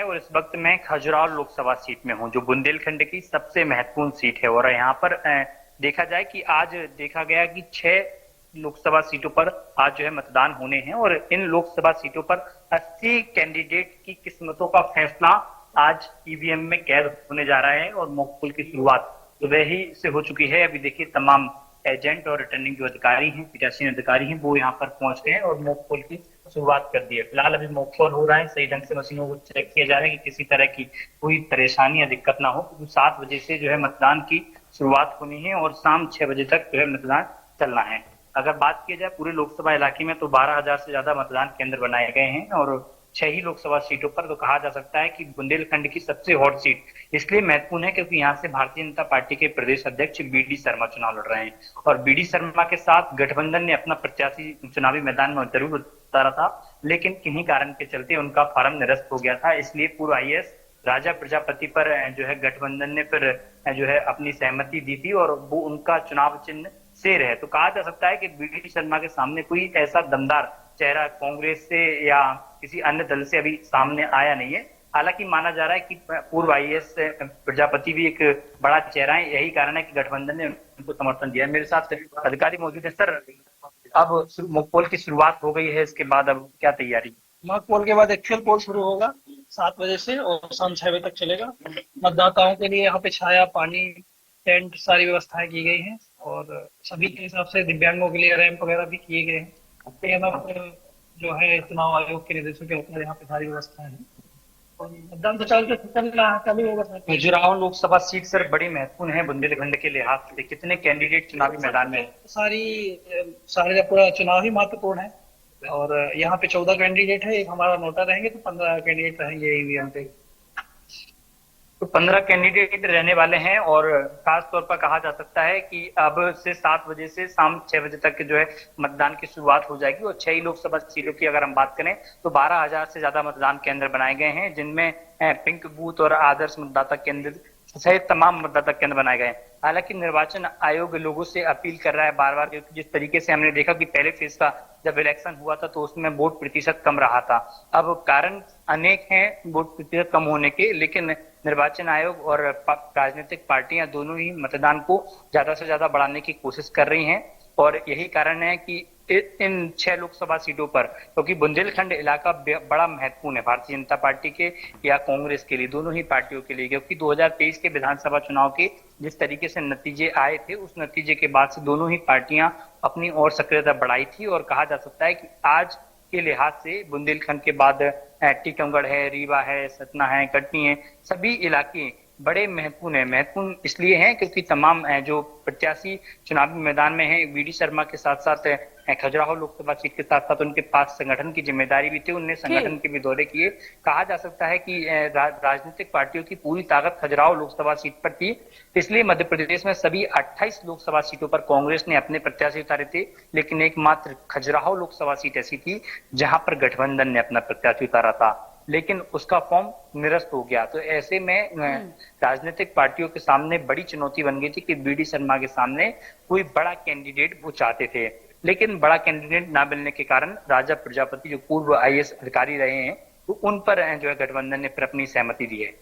और इस वक्त मैं खजुराहो लोकसभा सीट में हूं, जो बुंदेलखंड की सबसे महत्वपूर्ण सीट है। और यहाँ पर देखा जाए कि आज देखा गया कि 6 लोकसभा सीटों पर आज जो है मतदान होने हैं और इन लोकसभा सीटों पर 80 कैंडिडेट की किस्मतों का फैसला आज ईवीएम में कैद होने जा रहा है। और मॉक पोल की शुरुआत सुबह ही से हो चुकी है। अभी देखिए तमाम एजेंट और रिटर्निंग जो अधिकारी हैं, पीठासीन अधिकारी हैं, वो यहाँ पर पहुंच गए हैं और मॉक पोल की शुरुआत कर दी है। फिलहाल अभी मॉक पोल हो रहा है, सही ढंग से मशीनों को चेक किया जा रहा है कि किसी तरह की कोई परेशानी या दिक्कत ना हो, क्योंकि 7 बजे से जो है मतदान की शुरुआत होनी है और शाम 6 बजे तक जो है मतदान चलना है। अगर बात की जाए पूरे लोकसभा इलाके में तो 12,000 से ज्यादा मतदान केंद्र बनाए गए हैं और 6 ही लोकसभा सीटों पर तो कहा जा सकता है कि बुंदेलखंड की सबसे हॉट सीट इसलिए महत्वपूर्ण है क्योंकि यहाँ से भारतीय जनता पार्टी के प्रदेश अध्यक्ष बीडी शर्मा चुनाव लड़ रहे हैं। और बीडी शर्मा के साथ गठबंधन ने अपना प्रत्याशी चुनावी मैदान में जरूर उतारा था, लेकिन किन्हीं कारण के चलते उनका फार्म निरस्त हो गया था। इसलिए पूर्व आईएएस राजा प्रजापति पर जो है गठबंधन ने फिर जो है अपनी सहमति दी थी और वो उनका चुनाव चिन्ह शेर है। तो कहा जा सकता है कि बीडी शर्मा के सामने कोई ऐसा दमदार चेहरा कांग्रेस से या किसी अन्य दल से अभी सामने आया नहीं है। हालांकि माना जा रहा है कि पूर्व आईएएस प्रजापति भी एक बड़ा चेहरा है, यही कारण है कि गठबंधन ने उनको समर्थन दिया है। मेरे साथ सभी अधिकारी मौजूद है। सर, अब मॉक पोल की शुरुआत हो गई है, इसके बाद अब क्या तैयारी? मॉक पोल के बाद एक्चुअल पोल शुरू होगा 7 बजे से और शाम 6 बजे तक चलेगा। मतदाताओं के लिए यहाँ पे छाया, पानी, टेंट, सारी व्यवस्थाएं की गई हैं और सभी के हिसाब से दिव्यांगों के लिए रैंप वगैरह भी किए गए हैं। यहाँ पर जो है चुनाव आयोग के निर्देशों के अनुसार यहाँ पे सारी व्यवस्थाएं हैं और मतदान प्रचार का कल ही होगा sir. Khajuraho Lok Sabha seat sir बड़ी महत्वपूर्ण है बुंदेलखंड के लिहाज से। कितने कैंडिडेट चुनावी मैदान में? सारे पूरा चुनाव ही महत्वपूर्ण है और यहाँ पे 14 कैंडिडेट है, एक हमारा नोटा रहेंगे तो 15 कैंडिडेट रहेंगे ईवीएम पे। तो 15 कैंडिडेट रहने वाले हैं और खास तौर पर कहा जा सकता है कि अब से 7 बजे से शाम 6 बजे तक जो है मतदान की शुरुआत हो जाएगी। और 6 ही लोकसभा सीटों की अगर हम बात करें तो 12,000 से ज्यादा मतदान केंद्र बनाए गए हैं, जिनमें पिंक बूथ और आदर्श मतदाता केंद्र सहित तमाम मतदाता केंद्र बनाए गए हैं। हालांकि निर्वाचन आयोग लोगों से अपील कर रहा है बार बार, क्योंकि जिस तरीके से हमने देखा कि पहले फेज का जब इलेक्शन हुआ था तो उसमें वोट प्रतिशत कम रहा था। अब कारण अनेक हैं वोट प्रतिशत कम होने के, लेकिन निर्वाचन आयोग और राजनीतिक पार्टियां दोनों ही मतदान को ज्यादा से ज्यादा बढ़ाने की कोशिश कर रही हैं। और यही कारण है कि इन 6 लोकसभा सीटों पर, क्योंकि बुंदेलखंड इलाका बड़ा महत्वपूर्ण है भारतीय जनता पार्टी के या कांग्रेस के लिए, दोनों ही पार्टियों के लिए, क्योंकि 2023 के विधानसभा चुनाव के जिस तरीके से नतीजे आए थे उस नतीजे के बाद से दोनों ही पार्टियां अपनी और सक्रियता बढ़ाई थी। और कहा जा सकता है कि आज के लिहाज से बुंदेलखंड के बाद टीकमगढ़ है, रीवा है, सतना है, कटनी है, सभी इलाके बड़े महत्वपूर्ण है। महत्वपूर्ण इसलिए हैं क्योंकि तमाम जो प्रत्याशी चुनावी मैदान में हैं, बीडी शर्मा के साथ साथ खजुराहो लोकसभा सीट के साथ साथ उनके पास संगठन की जिम्मेदारी भी थी, उनने संगठन के भी दौरे किए। कहा जा सकता है कि राजनीतिक पार्टियों की पूरी ताकत खजुराहो लोकसभा सीट पर थी, इसलिए मध्य प्रदेश में सभी 28 लोकसभा सीटों पर कांग्रेस ने अपने प्रत्याशी उतारे थे, लेकिन एकमात्र खजुराहो लोकसभा सीट ऐसी थी जहां पर गठबंधन ने अपना प्रत्याशी उतारा था, लेकिन उसका फॉर्म निरस्त हो गया। तो ऐसे में राजनीतिक पार्टियों के सामने बड़ी चुनौती बन गई थी कि बीडी शर्मा के सामने कोई बड़ा कैंडिडेट वो चाहते थे, लेकिन बड़ा कैंडिडेट ना मिलने के कारण राजा प्रजापति जो पूर्व आईएएस अधिकारी रहे हैं तो उन पर जो है गठबंधन ने फिर अपनी सहमति दी है।